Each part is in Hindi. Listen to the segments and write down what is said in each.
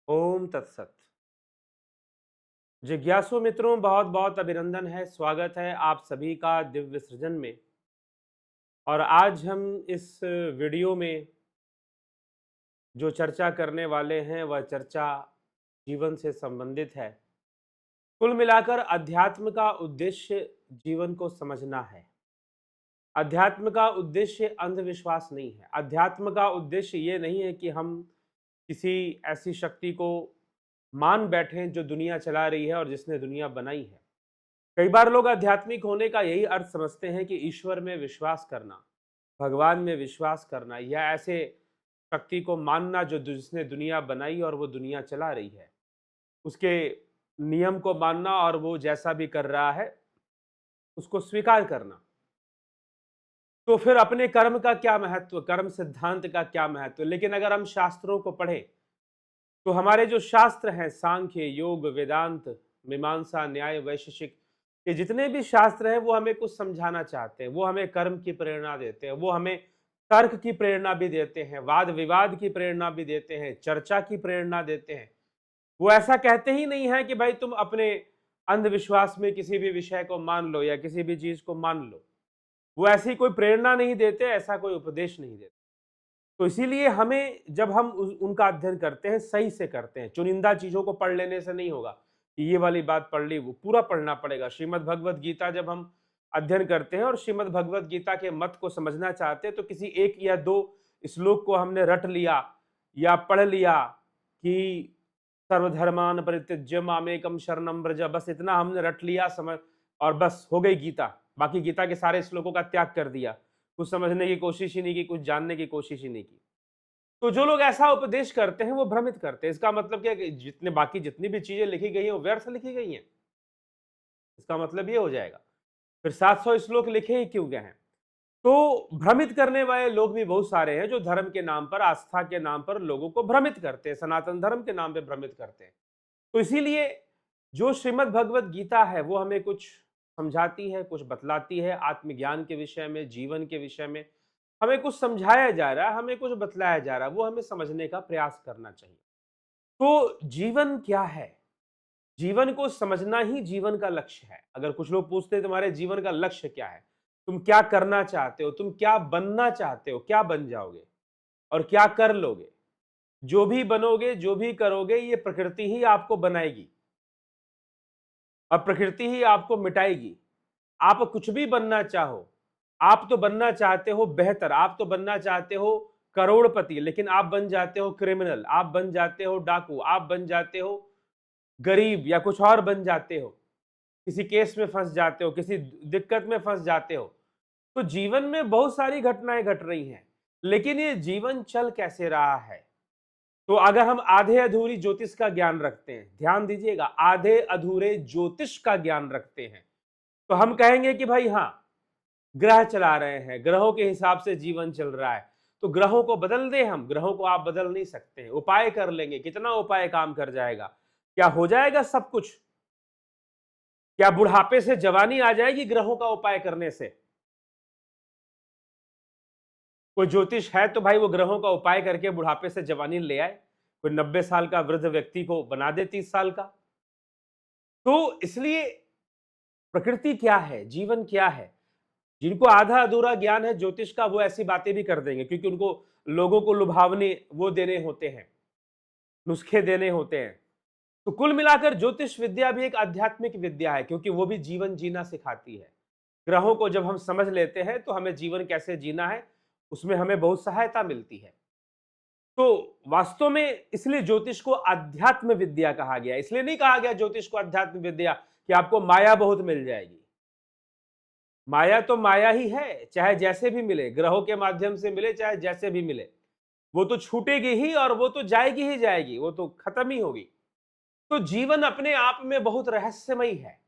ओम तत्सत। जिज्ञासु मित्रों, बहुत बहुत अभिनंदन है, स्वागत है आप सभी का दिव्य सृजन में। और आज हम इस वीडियो में जो चर्चा करने वाले हैं वह चर्चा जीवन से संबंधित है। कुल मिलाकर अध्यात्म का उद्देश्य जीवन को समझना है। अध्यात्म का उद्देश्य अंधविश्वास नहीं है। अध्यात्म का उद्देश्य ये नहीं है कि हम किसी ऐसी शक्ति को मान बैठें जो दुनिया चला रही है और जिसने दुनिया बनाई है। कई बार लोग आध्यात्मिक होने का यही अर्थ समझते हैं कि ईश्वर में विश्वास करना, भगवान में विश्वास करना या ऐसे शक्ति को मानना जो जिसने दुनिया बनाई और वो दुनिया चला रही है, उसके नियम को मानना और वो जैसा भी कर रहा है उसको स्वीकार करना। तो फिर अपने कर्म का क्या महत्व, कर्म सिद्धांत का क्या महत्व। लेकिन अगर हम शास्त्रों को पढ़ें तो हमारे जो शास्त्र हैं, सांख्य, योग, वेदांत, मीमांसा, न्याय, वैशेषिक, ये जितने भी शास्त्र हैं वो हमें कुछ समझाना चाहते हैं। वो हमें कर्म की प्रेरणा देते हैं, वो हमें तर्क की प्रेरणा भी देते हैं, वाद विवाद की प्रेरणा भी देते हैं, चर्चा की प्रेरणा देते हैं। वो ऐसा कहते ही नहीं है कि भाई तुम अपने अंधविश्वास में किसी भी विषय को मान लो या किसी भी चीज को मान लो। वो ऐसी कोई प्रेरणा नहीं देते, ऐसा कोई उपदेश नहीं देते। तो इसीलिए हमें जब हम उनका अध्ययन करते हैं सही से करते हैं। चुनिंदा चीजों को पढ़ लेने से नहीं होगा कि ये वाली बात पढ़ ली, वो पूरा पढ़ना पड़ेगा। श्रीमद् भगवत गीता जब हम अध्ययन करते हैं और श्रीमद् भगवत गीता के मत को समझना चाहते हैं तो किसी एक या दो श्लोक को हमने रट लिया या पढ़ लिया कि सर्वधर्मान परित्यज्य मामेकम शरणम व्रज, बस इतना हमने रट लिया समझ और बस हो गई गीता। बाकी गीता के सारे श्लोकों का त्याग कर दिया, कुछ समझने की कोशिश ही नहीं की, कुछ जानने की कोशिश ही नहीं की। तो जो लोग ऐसा उपदेश करते हैं वो भ्रमित करते हैं। इसका मतलब क्या है कि जितनी भी चीजें लिखी गई हैं वो व्यर्थ लिखी गई हैं। इसका मतलब ये हो जाएगा फिर 700 श्लोक लिखे ही क्यों गए हैं। तो भ्रमित करने वाले लोग भी बहुत सारे हैं जो धर्म के नाम पर, आस्था के नाम पर लोगों को भ्रमित करते हैं, सनातन धर्म के नाम पे भ्रमित करते हैं। तो इसीलिए जो श्रीमद् भगवत गीता है वो हमें कुछ समझाती है, कुछ बतलाती है। आत्मज्ञान के विषय में, जीवन के विषय में हमें कुछ समझाया जा रहा है, हमें कुछ बतलाया जा रहा है, वो हमें समझने का प्रयास करना चाहिए। तो जीवन क्या है? जीवन को समझना ही जीवन का लक्ष्य है। अगर कुछ लोग पूछते हैं तुम्हारे जीवन का लक्ष्य क्या है, तुम क्या करना चाहते हो, तुम क्या बनना चाहते हो, क्या बन जाओगे और क्या कर लोगे। जो भी बनोगे, जो भी करोगे, ये प्रकृति ही आपको बनाएगी और प्रकृति ही आपको मिटाएगी। आप कुछ भी बनना चाहो, आप तो बनना चाहते हो बेहतर, आप तो बनना चाहते हो करोड़पति, लेकिन आप बन जाते हो क्रिमिनल, आप बन जाते हो डाकू, आप बन जाते हो गरीब या कुछ और बन जाते हो, किसी केस में फंस जाते हो, किसी दिक्कत में फंस जाते हो। तो जीवन में बहुत सारी घटनाएं घट रही हैं, लेकिन ये जीवन चल कैसे रहा है। तो अगर हम आधे अधूरी ज्योतिष का ज्ञान रखते हैं, ध्यान दीजिएगा, आधे अधूरे ज्योतिष का ज्ञान रखते हैं, तो हम कहेंगे कि भाई हाँ, ग्रह चला रहे हैं, ग्रहों के हिसाब से जीवन चल रहा है, तो ग्रहों को बदल दें हम। ग्रहों को आप बदल नहीं सकते हैं, उपाय कर लेंगे, कितना उपाय काम कर जाएगा, क्या हो जाएगा सब कुछ? क्या बुढ़ापे से जवानी आ जाएगी ग्रहों का उपाय करने से? कोई ज्योतिष है तो भाई वो ग्रहों का उपाय करके बुढ़ापे से जवानी ले आए। कोई 90 साल का वृद्ध व्यक्ति को बना दे 30 साल का। तो इसलिए प्रकृति क्या है, जीवन क्या है, जिनको आधा अधूरा ज्ञान है ज्योतिष का, वो ऐसी बातें भी कर देंगे क्योंकि उनको लोगों को लुभावने वो देने होते हैं, नुस्खे देने होते हैं। तो कुल मिलाकर ज्योतिष विद्या भी एक आध्यात्मिक विद्या है क्योंकि वो भी जीवन जीना सिखाती है। ग्रहों को जब हम समझ लेते हैं तो हमें जीवन कैसे जीना है उसमें हमें बहुत सहायता मिलती है। तो वास्तव में इसलिए ज्योतिष को अध्यात्म विद्या कहा गया। इसलिए नहीं कहा गया ज्योतिष को अध्यात्म विद्या कि आपको माया बहुत मिल जाएगी। माया तो माया ही है, चाहे जैसे भी मिले, ग्रहों के माध्यम से मिले चाहे जैसे भी मिले, वो तो छूटेगी ही और वो तो जाएगी ही जाएगी, वो तो खत्म ही होगी। तो जीवन अपने आप में बहुत रहस्यमयी है।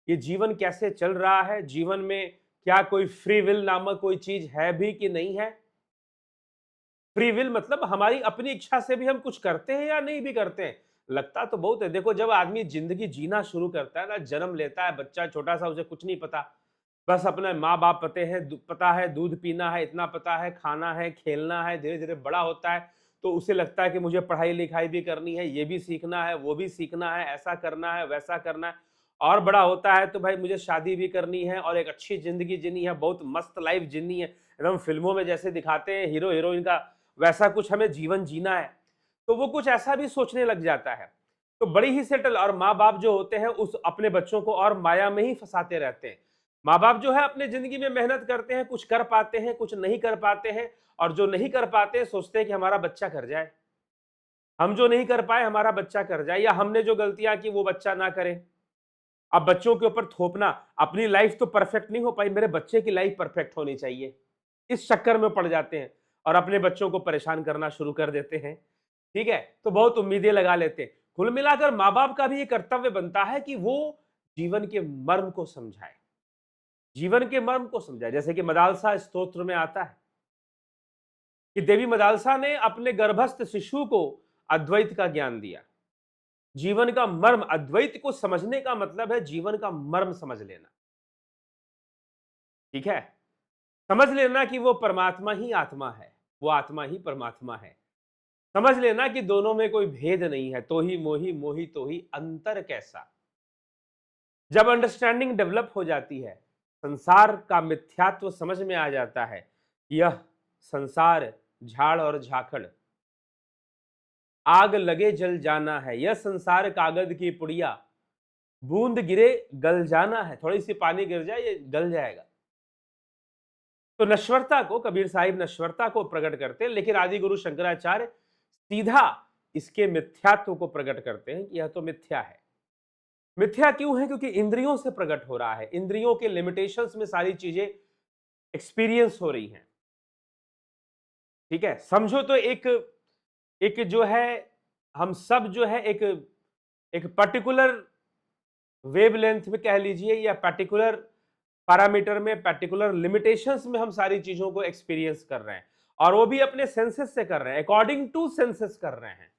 ये जीवन कैसे चल रहा है, जीवन में क्या कोई फ्री विल नामक कोई चीज है भी कि नहीं है। फ्री विल मतलब हमारी अपनी इच्छा से भी हम कुछ करते हैं या नहीं भी करते हैं। लगता तो बहुत है। देखो, जब आदमी जिंदगी जीना शुरू करता है ना, जन्म लेता है बच्चा छोटा सा, उसे कुछ नहीं पता, बस अपने माँ बाप पता है दूध पीना है, इतना पता है, खाना है, खेलना है, धीरे धीरे बड़ा होता है तो उसे लगता है कि मुझे पढ़ाई लिखाई भी करनी है, ये भी सीखना है, वो भी सीखना है, ऐसा करना है, वैसा करना है। और बड़ा होता है तो भाई मुझे शादी भी करनी है और एक अच्छी जिंदगी जीनी है, बहुत मस्त लाइफ जीनी है, एकदम फिल्मों में जैसे दिखाते हैं हीरो हीरोइन का, वैसा कुछ हमें जीवन जीना है। तो वो कुछ ऐसा भी सोचने लग जाता है। तो बड़ी ही सेटल, और माँ बाप जो होते हैं उस अपने बच्चों को और माया में ही फंसाते रहते हैं। माँ बाप जो है अपने जिंदगी में मेहनत करते हैं, कुछ कर पाते हैं, कुछ नहीं कर पाते हैं, और जो नहीं कर पाते सोचते हैं कि हमारा बच्चा कर जाए, हम जो नहीं कर पाए हमारा बच्चा कर जाए, या हमने जो गलतियां की वो बच्चा ना करे। अब बच्चों के ऊपर थोपना, अपनी लाइफ तो परफेक्ट नहीं हो पाई, मेरे बच्चे की लाइफ परफेक्ट होनी चाहिए, इस चक्कर में पड़ जाते हैं और अपने बच्चों को परेशान करना शुरू कर देते हैं। ठीक है, तो बहुत उम्मीदें लगा लेते हैं। कुल मिलाकर माँ बाप का भी ये कर्तव्य बनता है कि वो जीवन के मर्म को समझाए, जीवन के मर्म को समझाए। जैसे कि मदालसा स्तोत्र में आता है कि देवी मदालसा ने अपने गर्भस्थ शिशु को अद्वैत का ज्ञान दिया। जीवन का मर्म, अद्वैत को समझने का मतलब है जीवन का मर्म समझ लेना। ठीक है, समझ लेना कि वो परमात्मा ही आत्मा है, वो आत्मा ही परमात्मा है। समझ लेना कि दोनों में कोई भेद नहीं है, तो ही मोही, मोही तो ही, अंतर कैसा। जब अंडरस्टैंडिंग डेवलप हो जाती है, संसार का मिथ्यात्व समझ में आ जाता है, यह संसार झाड़ और झाखड़, आग लगे जल जाना है, यह संसार कागज की पुड़िया, बूंद गिरे गल जाना है, थोड़ी सी पानी गिर जाए ये गल जाएगा। तो नश्वरता को, कबीर साहिब नश्वरता को प्रकट करते हैं, लेकिन आदि गुरु शंकराचार्य सीधा इसके मिथ्यात्व को प्रकट करते हैं कि यह तो मिथ्या है। मिथ्या क्यों है? क्योंकि इंद्रियों से प्रकट हो रहा है, इंद्रियों के लिमिटेशंस में सारी चीजें एक्सपीरियंस हो रही हैं। ठीक है, समझो तो एक एक जो है, हम सब जो है एक एक पर्टिकुलर वेवलेंथ में कह लीजिए, या पर्टिकुलर पैरामीटर में, पर्टिकुलर लिमिटेशंस में हम सारी चीजों को एक्सपीरियंस कर रहे हैं, और वो भी अपने सेंसेस से कर रहे हैं, अकॉर्डिंग टू सेंसेस कर रहे हैं।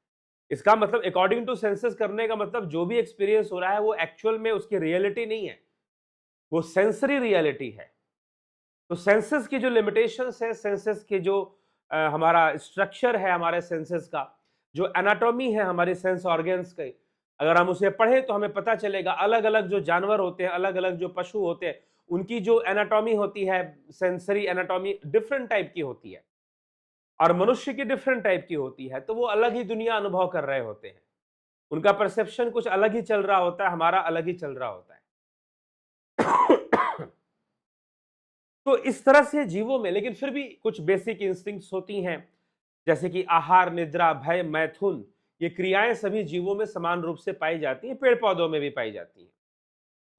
इसका मतलब अकॉर्डिंग टू सेंसेस करने का मतलब जो भी एक्सपीरियंस हो रहा है वो एक्चुअल में उसकी रियलिटी नहीं है, वो सेंसरी रियलिटी है। तो सेंसेस की जो लिमिटेशंस है, सेंसेस के जो हमारा स्ट्रक्चर है, हमारे सेंसेस का जो एनाटॉमी है, हमारे सेंस ऑर्गन्स के, अगर हम उसे पढ़ें तो हमें पता चलेगा अलग अलग जो जानवर होते हैं, अलग अलग जो पशु होते हैं, उनकी जो एनाटॉमी होती है, सेंसरी एनाटॉमी डिफरेंट टाइप की होती है, और मनुष्य की डिफरेंट टाइप की होती है। तो वो अलग ही दुनिया अनुभव कर रहे होते हैं, उनका परसेप्शन कुछ अलग ही चल रहा होता है, हमारा अलग ही चल रहा होता है। तो इस तरह से जीवों में, लेकिन फिर भी कुछ बेसिक इंस्टिंक्ट्स होती हैं, जैसे कि आहार, निद्रा, भय, मैथुन, ये क्रियाएं सभी जीवों में समान रूप से पाई जाती हैं, पेड़ पौधों में भी पाई जाती हैं।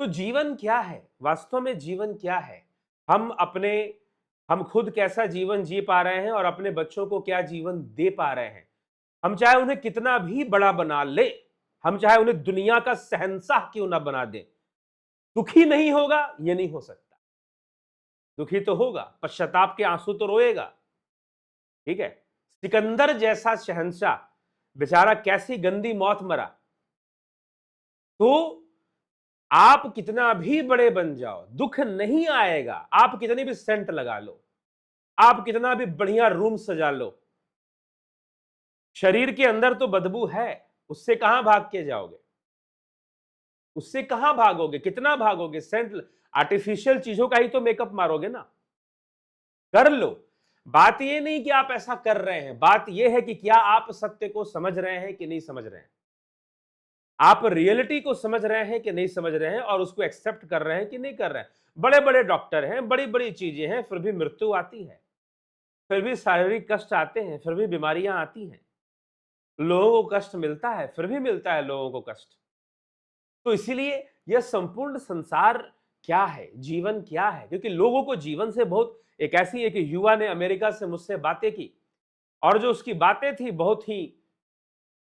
तो जीवन क्या है वास्तव में? जीवन क्या है? हम खुद कैसा जीवन जी पा रहे हैं और अपने बच्चों को क्या जीवन दे पा रहे हैं? हम चाहे उन्हें कितना भी बड़ा बना ले, हम चाहे उन्हें दुनिया का शहंशाह क्यों ना बना दे, दुखी नहीं होगा ये नहीं हो सकता। दुखी तो होगा, पश्चाताप के आंसू तो रोएगा। ठीक है, सिकंदर जैसा शहंशाह बेचारा कैसी गंदी मौत मरा। तो आप कितना भी बड़े बन जाओ, दुख नहीं आएगा। आप कितनी भी सेंट लगा लो, आप कितना भी बढ़िया रूम सजा लो, शरीर के अंदर तो बदबू है, उससे कहां भाग के जाओगे? उससे कहां भागोगे? कितना भागोगे? सेंट, आर्टिफिशियल चीजों का ही तो मेकअप मारोगे ना। कर लो। बात ये नहीं कि आप ऐसा कर रहे हैं, बात ये है कि क्या आप सत्य को समझ रहे हैं कि नहीं समझ रहे हैं, आप रियलिटी को समझ रहे हैं कि नहीं समझ रहे हैं, और उसको एक्सेप्ट कर रहे हैं कि नहीं कर रहे हैं। बड़े बड़े डॉक्टर हैं, बड़ी बड़ी चीजें हैं, फिर भी मृत्यु आती है, फिर भी शारीरिक कष्ट आते हैं, फिर भी बीमारियां आती हैं, लोगों को कष्ट मिलता है, फिर भी मिलता है लोगों को कष्ट। तो इसीलिए यह संपूर्ण संसार क्या है, जीवन क्या है? क्योंकि लोगों को जीवन से बहुत, एक ऐसी एक युवा ने अमेरिका से मुझसे बातें की, और जो उसकी बातें थी बहुत ही,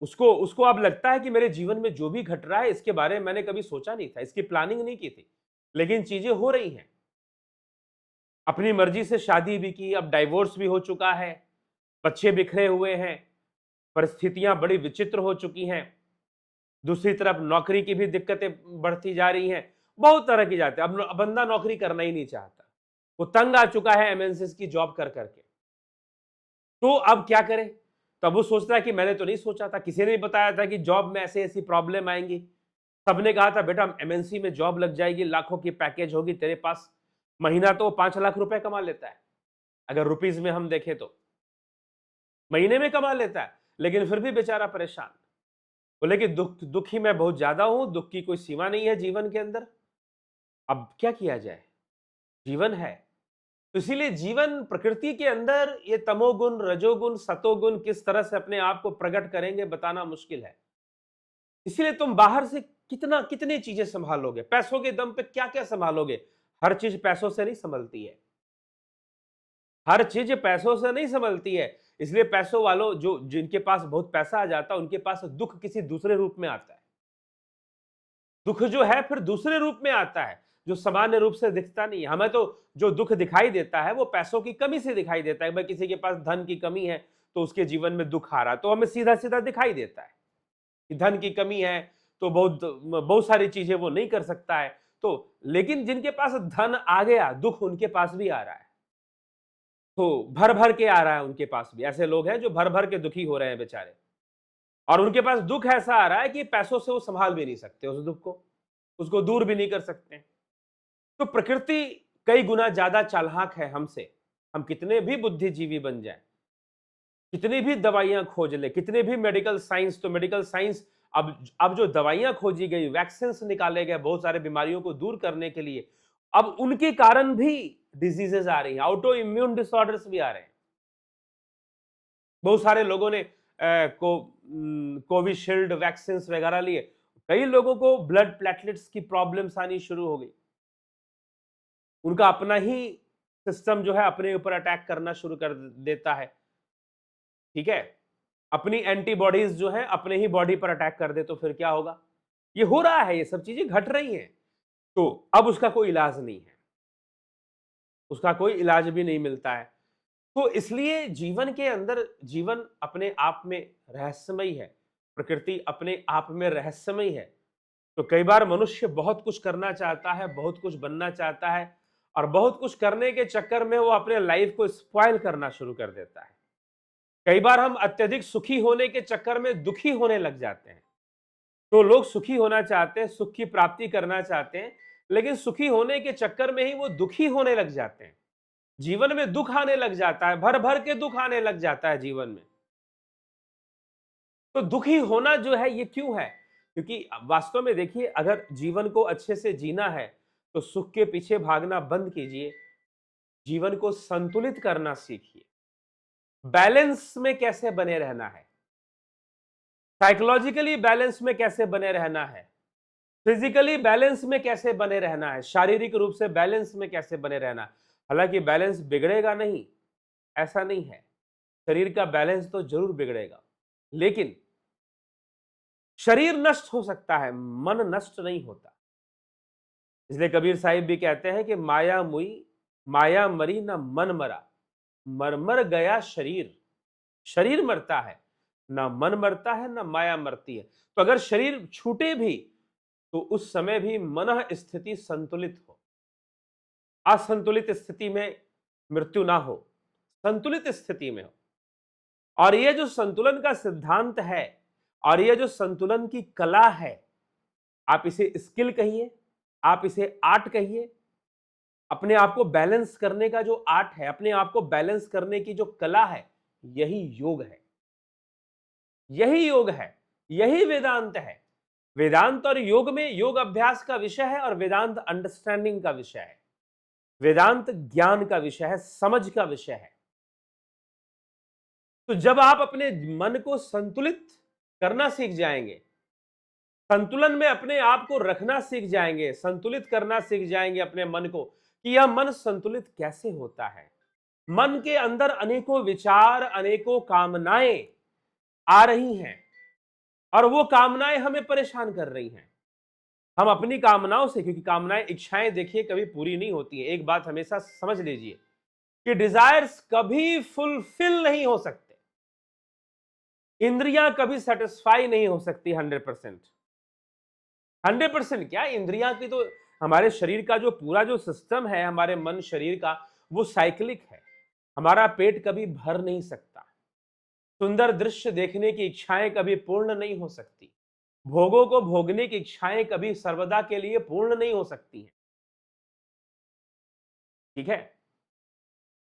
उसको उसको अब लगता है कि मेरे जीवन में जो भी घट रहा है इसके बारे में मैंने कभी सोचा नहीं था, इसकी प्लानिंग नहीं की थी, लेकिन चीजें हो रही हैं। अपनी मर्जी से शादी भी की, अब डाइवोर्स भी हो चुका है, बच्चे बिखरे हुए हैं, परिस्थितियां बड़ी विचित्र हो चुकी हैं। दूसरी तरफ नौकरी की भी दिक्कतें बढ़ती जा रही हैं, बहुत तरह की जाती है। अब बंदा नौकरी करना ही नहीं चाहता, वो तंग आ चुका है एमएनसीज की जॉब कर करके। तो अब क्या करे? तब वो सोचता है कि मैंने तो नहीं सोचा था, किसी ने नहीं बताया था कि जॉब में ऐसे ऐसी प्रॉब्लम आएंगी। सबने कहा था बेटा एमएनसी में जॉब लग जाएगी, लाखों की पैकेज होगी तेरे पास। महीना तो 5 लाख रुपए कमा लेता है, अगर रुपीज में हम देखें तो महीने में कमा लेता है, लेकिन फिर भी बेचारा परेशान। बोले कि दुखी मैं बहुत ज्यादा हूं, दुख की कोई सीमा नहीं है जीवन के अंदर। अब क्या किया जाए, जीवन है। तो इसीलिए जीवन प्रकृति के अंदर ये तमोगुण, रजोगुण, सतोगुण किस तरह से अपने आप को प्रकट करेंगे बताना मुश्किल है। इसीलिए तुम बाहर से कितनी चीजें संभालोगे, पैसों के दम पे क्या क्या संभालोगे। हर चीज पैसों से नहीं संभलती है, हर चीज पैसों से नहीं संभलती है। इसलिए पैसों वालों जो जिनके पास बहुत पैसा आ जाता है उनके पास दुख किसी दूसरे रूप में आता है। दुख जो है फिर दूसरे रूप में आता है, जो सामान्य रूप से दिखता नहीं है। हमें तो जो दुख दिखाई देता है वो पैसों की कमी से दिखाई देता है। भाई किसी के पास धन की कमी है तो उसके जीवन में दुख आ रहा है, तो हमें सीधा सीधा दिखाई देता है कि धन की कमी है तो बहुत बहुत सारी चीजें वो नहीं कर सकता है। तो लेकिन जिनके पास धन आ गया, दुख उनके पास भी आ रहा है, तो भर भर के आ रहा है उनके पास भी। ऐसे लोग हैं जो भर भर के दुखी हो रहे हैं बेचारे, और उनके पास दुख ऐसा आ रहा है कि पैसों से वो संभाल भी नहीं सकते उस दुख को, उसको दूर भी नहीं कर सकते। तो प्रकृति कई गुना ज्यादा चालाक है हमसे। हम कितने भी बुद्धिजीवी बन जाएं, कितनी भी दवाइयां खोज ले, कितने भी मेडिकल साइंस, तो मेडिकल साइंस अब जो दवाइयां खोजी गई, वैक्सीन निकाले गए बहुत सारे बीमारियों को दूर करने के लिए, अब उनके कारण भी डिजीजेस आ रही हैं, ऑटो इम्यून डिसऑर्डर्स भी आ रहे हैं। बहुत सारे लोगों ने कोविशील्ड वैक्सीन वगैरह लिए, कई लोगों को ब्लड प्लेटलेट्स की प्रॉब्लम्स आनी शुरू हो गई। उनका अपना ही सिस्टम जो है अपने ऊपर अटैक करना शुरू कर देता है, ठीक है। अपनी एंटीबॉडीज जो है अपने ही बॉडी पर अटैक कर दे तो फिर क्या होगा। ये हो रहा है, ये सब चीजें घट रही हैं। तो अब उसका कोई इलाज नहीं है, उसका कोई इलाज भी नहीं मिलता है। तो इसलिए जीवन के अंदर, जीवन अपने आप में रहस्यमयी है, प्रकृति अपने आप में रहस्यमयी है। तो कई बार मनुष्य बहुत कुछ करना चाहता है, बहुत कुछ बनना चाहता है, और बहुत कुछ करने के चक्कर में वो अपने लाइफ को स्पॉइल करना शुरू कर देता है। कई बार हम अत्यधिक सुखी होने के चक्कर में दुखी होने लग जाते हैं। तो लोग सुखी होना चाहते हैं, सुख की प्राप्ति करना चाहते हैं, लेकिन सुखी होने के चक्कर में ही वो दुखी होने लग जाते हैं। जीवन में दुख आने लग जाता है, भर भर के दुख आने लग जाता है जीवन में। तो दुखी होना जो है ये क्यों है? क्योंकि वास्तव में देखिए, अगर जीवन को अच्छे से जीना है तो सुख के पीछे भागना बंद कीजिए, जीवन को संतुलित करना सीखिए। बैलेंस में कैसे बने रहना है, साइकोलॉजिकली बैलेंस में कैसे बने रहना है, फिजिकली बैलेंस में कैसे बने रहना है, शारीरिक रूप से बैलेंस में कैसे बने रहना है। हालांकि बैलेंस बिगड़ेगा नहीं, ऐसा नहीं है, शरीर का बैलेंस तो जरूर बिगड़ेगा, लेकिन शरीर नष्ट हो सकता है, मन नष्ट नहीं होता। इसलिए कबीर साहिब भी कहते हैं कि माया मुई माया मरी न मन मरा, मर मर गया शरीर। शरीर मरता है, ना मन मरता है, ना माया मरती है। तो अगर शरीर छूटे भी तो उस समय भी मन स्थिति संतुलित हो, असंतुलित स्थिति में मृत्यु ना हो, संतुलित स्थिति में हो। और यह जो संतुलन का सिद्धांत है, और यह जो संतुलन की कला है, आप इसे स्किल कहिए, आप इसे आर्ट कहिए, अपने आप को बैलेंस करने का जो आर्ट है, अपने आप को बैलेंस करने की जो कला है, यही योग है, यही योग है, यही वेदांत है। वेदांत और योग में, योग अभ्यास का विषय है और वेदांत अंडरस्टैंडिंग का विषय है, वेदांत ज्ञान का विषय है, समझ का विषय है। तो जब आप अपने मन को संतुलित करना सीख जाएंगे, संतुलन में अपने आप को रखना सीख जाएंगे, संतुलित करना सीख जाएंगे अपने मन को, कि यह मन संतुलित कैसे होता है। मन के अंदर अनेकों विचार, अनेकों कामनाएं आ रही हैं, और वो कामनाएं हमें परेशान कर रही हैं। हम अपनी कामनाओं से, क्योंकि कामनाएं, इच्छाएं देखिए कभी पूरी नहीं होती है। एक बात हमेशा समझ लीजिए कि डिजायर्स कभी फुलफिल नहीं हो सकते, इंद्रियां कभी सेटिस्फाई नहीं हो सकती 100%। 100% क्या, इंद्रियां की तो, हमारे शरीर का जो पूरा जो सिस्टम है, हमारे मन शरीर का, वो साइक्लिक है। हमारा पेट कभी भर नहीं सकता, सुंदर दृश्य देखने की इच्छाएं कभी पूर्ण नहीं हो सकती। भोगों को भोगने की इच्छाएं कभी सर्वदा के लिए पूर्ण नहीं हो सकती हैं। ठीक है?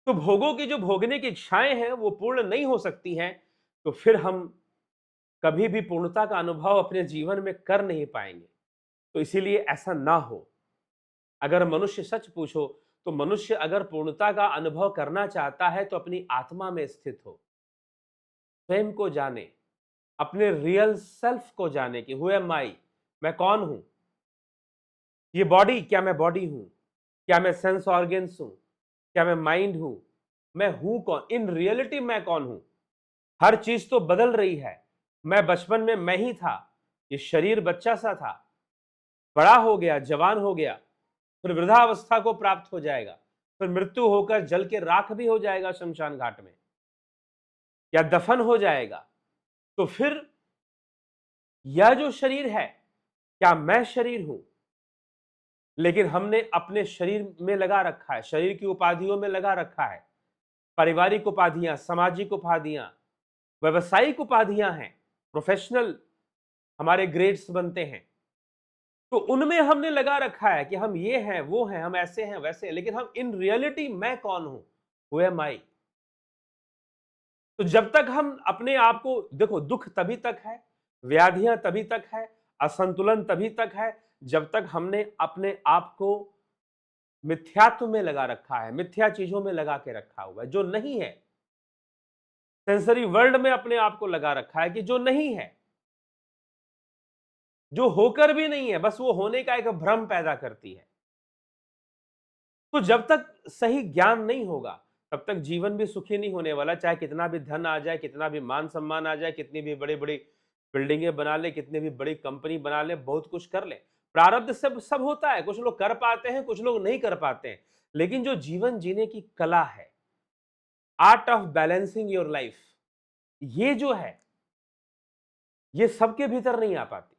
तो भोगों की जो भोगने की इच्छाएं हैं वो पूर्ण नहीं हो सकती हैं, तो फिर हम कभी भी पूर्णता का अनुभव अपने जीवन में कर नहीं पाएंगे। तो इसीलिए ऐसा ना हो। अगर मनुष्य सच पूछो तो मनुष्य अगर पूर्णता का अनुभव करना चाहता है तो अपनी आत्मा में स्थित हो, स्वयं को जाने, अपने रियल सेल्फ को जाने कि हु एम आई, मैं कौन हूं। ये बॉडी, क्या मैं बॉडी हूं? क्या मैं सेंस ऑर्गन्स हूं? क्या मैं माइंड हूं? मैं हूं कौन इन रियलिटी? मैं कौन हूं? हर चीज तो बदल रही है। मैं बचपन में मैं ही था, ये शरीर बच्चा सा था, बड़ा हो गया, जवान हो गया, फिर वृद्धावस्था को प्राप्त हो जाएगा, फिर मृत्यु होकर जल के राख भी हो जाएगा शमशान घाट में, या दफन हो जाएगा। तो फिर यह जो शरीर है, क्या मैं शरीर हूं? लेकिन हमने अपने शरीर में लगा रखा है, शरीर की उपाधियों में लगा रखा है, पारिवारिक उपाधियां, सामाजिक उपाधियां, व्यवसायिक उपाधियां हैं, प्रोफेशनल हमारे ग्रेड्स बनते हैं, तो उनमें हमने लगा रखा है कि हम ये हैं, वो हैं, हम ऐसे हैं, वैसे हैं, लेकिन हम इन रियलिटी मैं कौन हूं? हु एम आई? तो जब तक हम अपने आप को देखो, दुख तभी तक है, व्याधियां तभी तक है, असंतुलन तभी तक है, जब तक हमने अपने आप को मिथ्यात्व में लगा रखा है, मिथ्या चीजों में लगा के रखा हुआ है जो नहीं है, सेंसरी वर्ल्ड में अपने आप को लगा रखा है कि जो नहीं है, जो होकर भी नहीं है, बस वो होने का एक भ्रम पैदा करती है। तो जब तक सही ज्ञान नहीं होगा तब तक जीवन भी सुखी नहीं होने वाला, चाहे कितना भी धन आ जाए, कितना भी मान सम्मान आ जाए, कितनी भी बड़ी बड़ी बिल्डिंगें बना ले, कितनी भी बड़ी कंपनी बना ले, बहुत कुछ कर ले। प्रारब्ध सब सब होता है, कुछ लोग कर पाते हैं, कुछ लोग नहीं कर पाते हैं, लेकिन जो जीवन जीने की कला है, art of balancing your life, ये जो है, ये सबके भीतर नहीं आ पाती।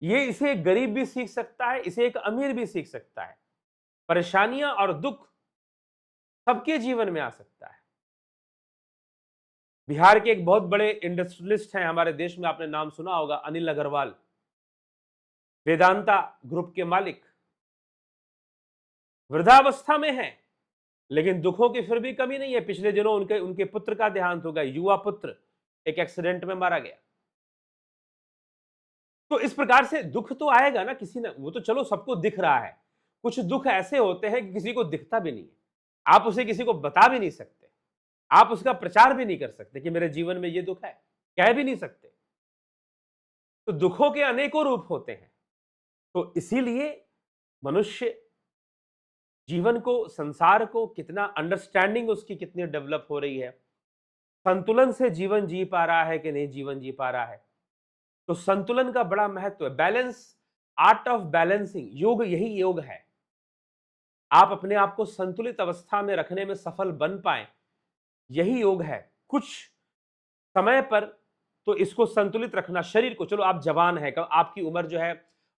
ये इसे एक गरीब भी सीख सकता है, इसे एक अमीर भी सीख सकता है। परेशानियां और दुख सबके जीवन में आ सकता है। बिहार के एक बहुत बड़े इंडस्ट्रियलिस्ट हैं हमारे देश में, आपने नाम सुना होगा, अनिल अग्रवाल, वेदांता ग्रुप के मालिक, वृद्धावस्था में हैं, लेकिन दुखों की फिर भी कमी नहीं है। पिछले दिनों उनके उनके पुत्र का देहांत हो गया, युवा पुत्र एक एक्सीडेंट में मारा गया। तो इस प्रकार से दुख तो आएगा ना, किसी ना, वो तो चलो सबको दिख रहा है। कुछ दुख ऐसे होते हैं कि किसी को दिखता भी नहीं है, आप उसे किसी को बता भी नहीं सकते, आप उसका प्रचार भी नहीं कर सकते कि मेरे जीवन में ये दुख है, कह भी नहीं सकते। तो दुखों के अनेकों रूप होते हैं। तो इसीलिए मनुष्य जीवन को, संसार को कितना अंडरस्टैंडिंग उसकी कितनी डेवलप हो रही है, संतुलन से जीवन जी पा रहा है कि नहीं जीवन जी पा रहा है। तो संतुलन का बड़ा महत्व है। बैलेंस, आर्ट ऑफ बैलेंसिंग, योग, यही योग है। आप अपने आप को संतुलित अवस्था में रखने में सफल बन पाए, यही योग है। कुछ समय पर तो इसको संतुलित रखना, शरीर को, चलो आप जवान है, आपकी उम्र जो है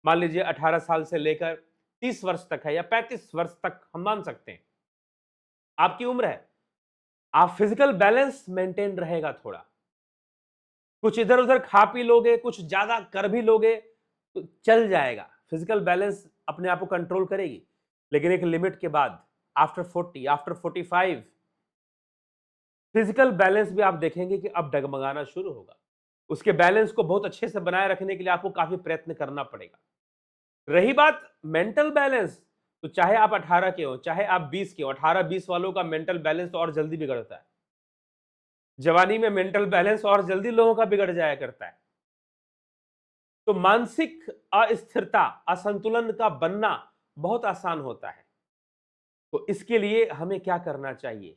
मान लीजिए 18 साल से लेकर 30 वर्ष तक है, या 35 वर्ष तक हम मान सकते हैं आपकी उम्र है। आप फिजिकल बैलेंस मेंटेन रहेगा, थोड़ा कुछ इधर उधर खा पी लोगे, कुछ ज्यादा कर भी लोगे तो चल जाएगा, फिजिकल बैलेंस अपने आप को कंट्रोल करेगी। लेकिन एक लिमिट के बाद, आफ्टर 40, आफ्टर 45, फिजिकल बैलेंस भी आप देखेंगे कि अब डगमगाना शुरू होगा। उसके बैलेंस को बहुत अच्छे से बनाए रखने के लिए आपको काफी प्रयत्न करना पड़ेगा। रही बात मेंटल बैलेंस, तो चाहे आप 18 के हो, चाहे आप 20 के हो, 18-20 वालों का मेंटल बैलेंस तो और जल्दी बिगड़ता है। जवानी में मेंटल बैलेंस और जल्दी लोगों का बिगड़ जाया करता है। तो मानसिक अस्थिरता, असंतुलन का बनना बहुत आसान होता है। तो इसके लिए हमें क्या करना चाहिए?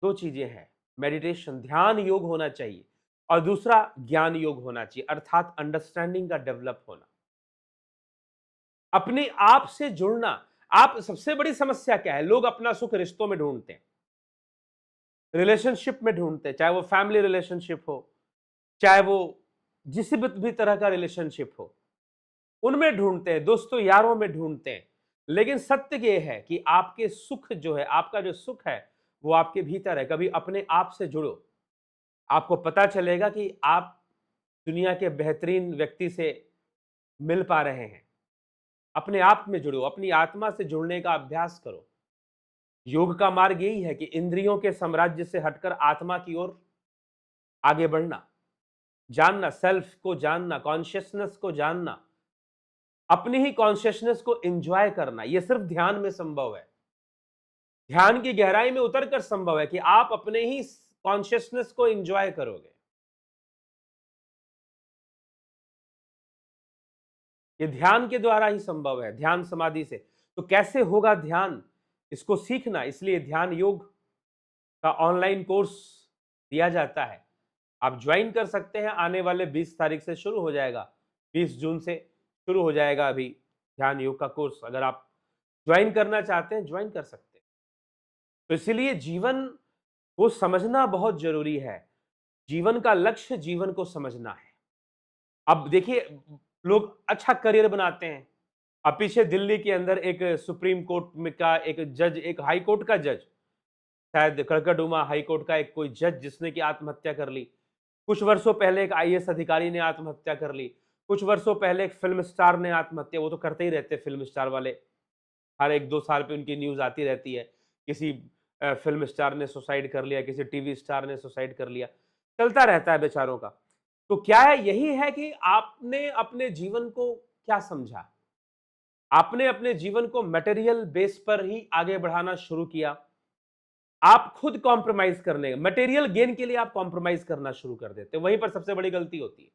दो चीजें हैं, मेडिटेशन, ध्यान योग होना चाहिए, और दूसरा ज्ञान योग होना चाहिए, अर्थात अंडरस्टैंडिंग का डेवलप होना, अपने आप से जुड़ना। आप, सबसे बड़ी समस्या क्या है? लोग अपना सुख रिश्तों में ढूंढते हैं, रिलेशनशिप में ढूंढते हैं, चाहे वो फैमिली रिलेशनशिप हो, चाहे वो जिस भी तरह का रिलेशनशिप हो, उनमें ढूंढते हैं, दोस्तों यारों में ढूंढते हैं। लेकिन सत्य यह है कि आपके सुख जो है, आपका जो सुख है वो आपके भीतर है। कभी अपने आप से जुड़ो, आपको पता चलेगा कि आप दुनिया के बेहतरीन व्यक्ति से मिल पा रहे हैं। अपने आप में जुड़ो, अपनी आत्मा से जुड़ने का अभ्यास करो। योग का मार्ग यही है कि इंद्रियों के साम्राज्य से हटकर आत्मा की ओर आगे बढ़ना, जानना, सेल्फ को जानना, कॉन्शियसनेस को जानना, अपनी ही कॉन्शियसनेस को एंजॉय करना। यह सिर्फ ध्यान में संभव है। ध्यान की गहराई में उतरकर संभव है कि आप अपने ही कॉन्शियसनेस को एंजॉय करोगे। ये ध्यान के द्वारा ही संभव है, ध्यान समाधि से। तो कैसे होगा ध्यान, इसको सीखना, इसलिए ध्यान योग का ऑनलाइन कोर्स दिया जाता है। आप ज्वाइन कर सकते हैं। आने वाले 20 तारीख से शुरू हो जाएगा, 20 जून से शुरू हो जाएगा अभी ध्यान योग का कोर्स। अगर आप ज्वाइन करना चाहते हैं, ज्वाइन कर सकते हैं। तो इसलिए जीवन को समझना बहुत जरूरी है। जीवन का लक्ष्य जीवन को समझना है। अब देखिए, लोग अच्छा करियर बनाते हैं। अब पीछे दिल्ली के अंदर एक सुप्रीम कोर्ट में का एक जज, एक हाई कोर्ट का जज, शायद कड़कड़डूमा हाई कोर्ट का एक कोई जज, जिसने की आत्महत्या कर ली। कुछ वर्षों पहले एक आईएएस अधिकारी ने आत्महत्या कर ली। कुछ वर्षों पहले एक फिल्म स्टार ने आत्महत्या, वो तो करते ही रहते फिल्म स्टार वाले, हर 1-2 साल पे उनकी न्यूज आती रहती है। किसी फिल्म स्टार ने सुसाइड कर लिया, किसी टीवी स्टार ने सुसाइड कर लिया, चलता रहता है बेचारों का। तो क्या है, यही है कि आपने अपने जीवन को क्या समझा। आपने अपने जीवन को मटेरियल बेस पर ही आगे बढ़ाना शुरू किया। आप खुद कॉम्प्रोमाइज करने, मटेरियल गेन के लिए आप कॉम्प्रोमाइज करना शुरू कर देते, वहीं पर सबसे बड़ी गलती होती है।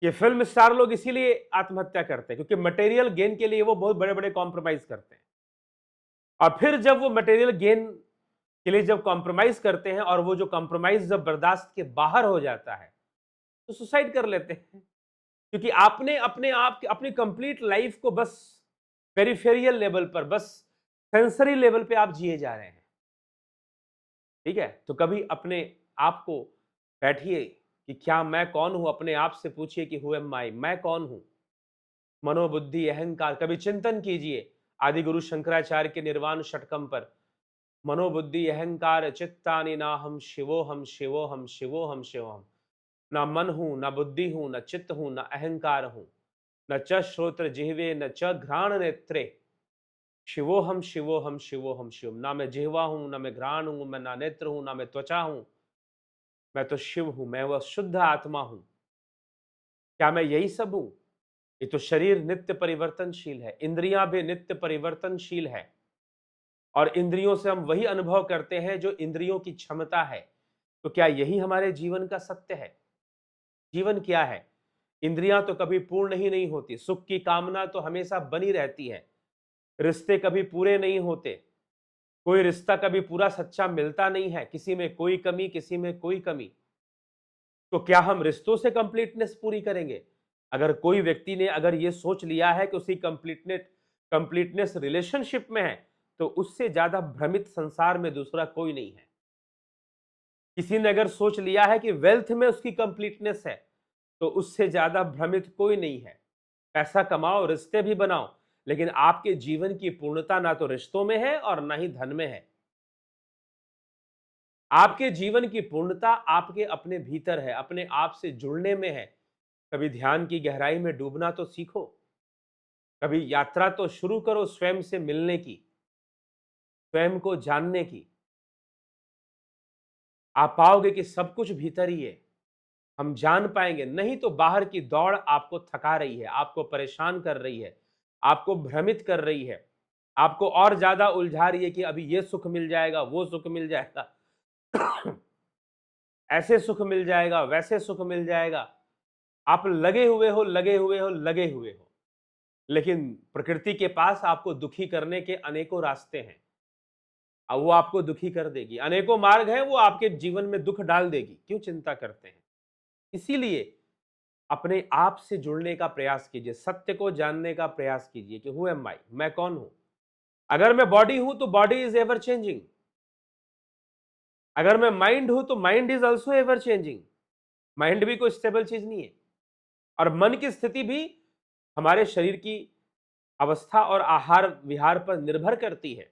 ये फिल्म स्टार लोग इसीलिए आत्महत्या करते हैं, क्योंकि मटेरियल गेन के लिए वो बहुत बड़े बड़े कॉम्प्रोमाइज करते हैं। और फिर जब वो मटेरियल गेन के लिए जब कॉम्प्रोमाइज करते हैं, और वो जो कॉम्प्रोमाइज जब बर्दाश्त के बाहर हो जाता है, तो सुसाइड कर लेते हैं। क्योंकि आपने अपने आप अपनी कंप्लीट लाइफ को बस पेरिफेरियल लेवल पर, बस सेंसरी लेवल पे आप जिए जा रहे हैं। ठीक है, तो कभी अपने आप को बैठिए कि क्या मैं कौन हूं, अपने आप से पूछिए कि हु एम आई, मैं कौन हूं। मनोबुद्धि अहंकार, कभी चिंतन कीजिए आदि गुरु शंकराचार्य के निर्वाण षटकम पर। मनोबुद्धि अहंकार चित्तानि ना हम शिवोहम शिवोहम शिवोहम शिवोहम। ना मन हूं, ना बुद्धि हूं, न चित्त हूं, न अहंकार हूं, न च श्रोत्र जिह्वे, न च घ्राण नेत्रे। शिवोहम शिवोहम शिवोहम शिवम। ना मैं जिह्वा हूं, ना मैं घ्राण हूं, मैं ना नेत्र हूं, ना मैं त्वचा हूं, मैं तो शिव हूं, मैं वह शुद्ध आत्मा हूं। क्या मैं यही सब हूं? ये तो शरीर नित्य परिवर्तनशील है, इंद्रियां भी नित्य परिवर्तनशील है, और इंद्रियों से हम वही अनुभव करते हैं जो इंद्रियों की क्षमता है। तो क्या यही हमारे जीवन का सत्य है? जीवन क्या है? इंद्रियां तो कभी पूर्ण ही नहीं होती, सुख की कामना तो हमेशा बनी रहती है, रिश्ते कभी पूरे नहीं होते, कोई रिश्ता कभी पूरा सच्चा मिलता नहीं है, किसी में कोई कमी, किसी में कोई कमी। तो क्या हम रिश्तों से कंप्लीटनेस पूरी करेंगे? अगर कोई व्यक्ति ने अगर ये सोच लिया है कि उसकी कंप्लीटनेस रिलेशनशिप में है, तो उससे ज्यादा भ्रमित संसार में दूसरा कोई नहीं है। किसी ने अगर सोच लिया है कि वेल्थ में उसकी कंप्लीटनेस है, तो उससे ज्यादा भ्रमित कोई नहीं है। पैसा कमाओ, रिश्ते भी बनाओ, लेकिन आपके जीवन की पूर्णता ना तो रिश्तों में है और ना ही धन में है। आपके जीवन की पूर्णता आपके अपने भीतर है, अपने आप से जुड़ने में है। कभी ध्यान की गहराई में डूबना तो सीखो, कभी यात्रा तो शुरू करो स्वयं से मिलने की, स्वयं को जानने की। आप पाओगे कि सब कुछ भीतर ही है। हम जान पाएंगे, नहीं तो बाहर की दौड़ आपको थका रही है, आपको परेशान कर रही है, आपको भ्रमित कर रही है, आपको और ज्यादा उलझा रही है कि अभी ये सुख मिल जाएगा, वो सुख मिल जाएगा, ऐसे सुख मिल जाएगा, वैसे सुख मिल जाएगा। आप लगे हुए हो, लगे हुए हो, लगे हुए हो, लेकिन प्रकृति के पास आपको दुखी करने के अनेकों रास्ते हैं। अब वो आपको दुखी कर देगी, अनेकों मार्ग है, वो आपके जीवन में दुख डाल देगी। क्यों चिंता करते हैं? इसीलिए अपने आप से जुड़ने का प्रयास कीजिए, सत्य को जानने का प्रयास कीजिए कि हु एम आई, मैं कौन हूं। अगर मैं बॉडी हूं तो बॉडी इज एवर चेंजिंग, अगर मैं माइंड हूं तो mind is also ever changing. Mind भी कोई स्टेबल चीज नहीं है, और मन की स्थिति भी हमारे शरीर की अवस्था और आहार विहार पर निर्भर करती है।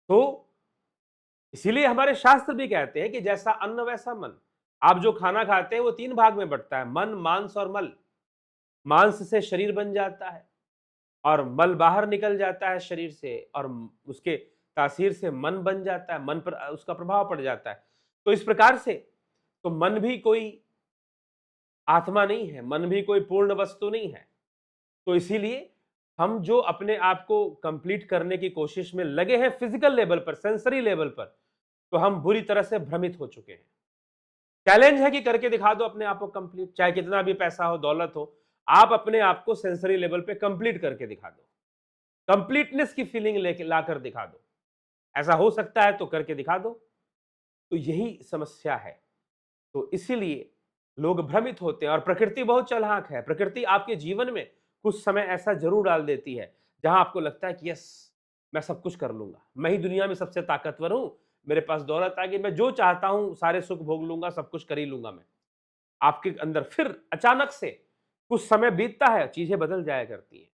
तो इसीलिए हमारे शास्त्र भी कहते हैं कि जैसा अन्न वैसा मन। आप जो खाना खाते हैं वो 3 भाग में बंटता है, मन, मांस और मल। मांस से शरीर बन जाता है और मल बाहर निकल जाता है शरीर से, और उसके तासीर से मन बन जाता है, मन पर उसका प्रभाव पड़ जाता है। तो इस प्रकार से तो मन भी कोई आत्मा नहीं है, मन भी कोई पूर्ण वस्तु नहीं है। तो इसीलिए हम जो अपने आप को कंप्लीट करने की कोशिश में लगे हैं फिजिकल लेवल पर, सेंसरी लेवल पर, तो हम बुरी तरह से भ्रमित हो चुके हैं। चैलेंज है कि करके दिखा दो अपने आप को कंप्लीट, चाहे कितना भी पैसा हो, दौलत हो, आप अपने आप को सेंसरी लेवल पे कंप्लीट करके दिखा दो, कंप्लीटनेस की फीलिंग लेके लाकर दिखा दो। ऐसा हो सकता है तो करके दिखा दो। तो यही समस्या है। तो इसीलिए लोग भ्रमित होते हैं, और प्रकृति बहुत चालाक है। प्रकृति आपके जीवन में कुछ समय ऐसा जरूर डाल देती है जहां आपको लगता है कि यस, मैं सब कुछ कर लूंगा, मैं ही दुनिया में सबसे ताकतवर हूं, मेरे पास दौलत आ गई, मैं जो चाहता हूं सारे सुख भोग लूंगा, सब कुछ कर ही लूंगा मैं। आपके अंदर फिर अचानक से कुछ समय बीतता है, चीजें बदल जाया करती हैं,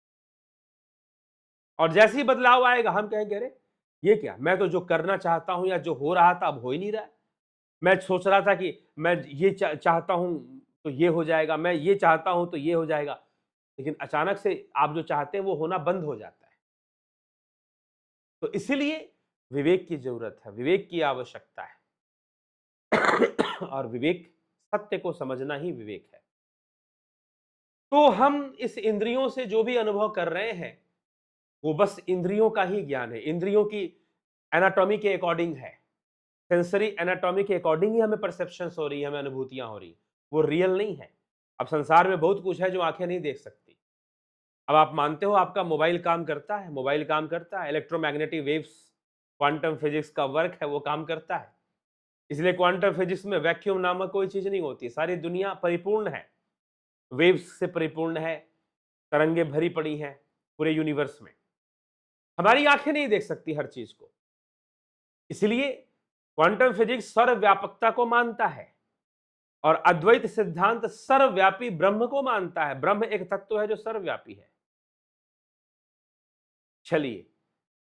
और जैसे ही बदलाव आएगा हम कहेंगे अरे ये क्या, मैं तो जो करना चाहता हूं या जो हो रहा था अब हो ही नहीं रहा है। मैं सोच रहा था कि मैं ये चाहता हूं तो ये हो जाएगा, मैं ये चाहता हूं तो ये हो जाएगा, लेकिन अचानक से आप जो चाहते हैं वो होना बंद हो जाता है। तो इसीलिए विवेक की जरूरत है, विवेक की आवश्यकता है। और विवेक, सत्य को समझना ही विवेक है। तो हम इस इंद्रियों से जो भी अनुभव कर रहे हैं वो बस इंद्रियों का ही ज्ञान है, इंद्रियों की एनाटॉमी के अकॉर्डिंग है, सेंसरी एनाटॉमी के अकॉर्डिंग ही हमें परसेप्शंस हो रही है, हमें अनुभूतियां हो रही, वो रियल नहीं है। अब संसार में बहुत कुछ है जो आंखें नहीं देख सकती। अब आप मानते हो आपका मोबाइल काम करता है, मोबाइल काम करता है, इलेक्ट्रोमैग्नेटिक वेव्स, क्वांटम फिजिक्स का वर्क है, वो काम करता है। इसलिए क्वांटम फिजिक्स में वैक्यूम नामक कोई चीज नहीं होती, सारी दुनिया परिपूर्ण है, वेव्स से परिपूर्ण है, तरंगे भरी पड़ी हैं पूरे यूनिवर्स में। हमारी आंखें नहीं देख सकती हर चीज को, इसलिए क्वांटम फिजिक्स सर्वव्यापकता को मानता है, और अद्वैत सिद्धांत सर्वव्यापी ब्रह्म को मानता है। ब्रह्म एक तत्व है जो सर्वव्यापी है। चलिए,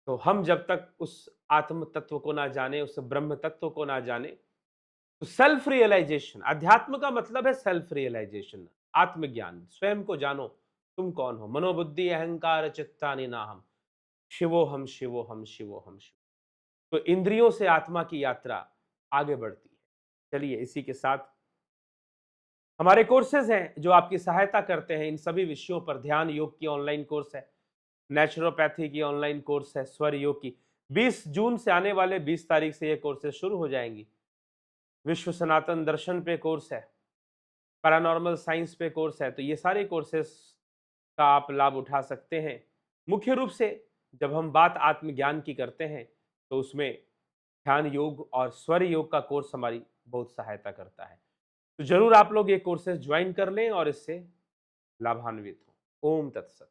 तो हम जब तक उस आत्म तत्व को ना जाने, उस ब्रह्म तत्व को ना जाने, तो सेल्फ रियलाइजेशन, अध्यात्म का मतलब है सेल्फ रियलाइजेशन, आत्मज्ञान, स्वयं को जानो तुम कौन हो। मनोबुद्धि अहंकार चित्तानि नाहम, शिवोहम शिवोहम शिवोहम शिव। तो इंद्रियों से आत्मा की यात्रा आगे बढ़ती है। चलिए, इसी के साथ हमारे कोर्सेज हैं जो आपकी सहायता करते हैं इन सभी विषयों पर। ध्यान योग की ऑनलाइन कोर्स है, नेचुरोपैथी की ऑनलाइन कोर्स है, स्वर योग की 20 जून से आने वाले 20 तारीख से ये कोर्सेज शुरू हो जाएंगी। विश्व सनातन दर्शन पे कोर्स है, पैरानॉर्मल साइंस पे कोर्स है। तो ये सारे कोर्सेज का आप लाभ उठा सकते हैं। मुख्य रूप से जब हम बात आत्मज्ञान की करते हैं तो उसमें ध्यान योग और स्वर योग का कोर्स हमारी बहुत सहायता करता है। तो जरूर आप लोग ये कोर्सेज ज्वाइन कर लें और इससे लाभान्वित हो। ओम तत्सत।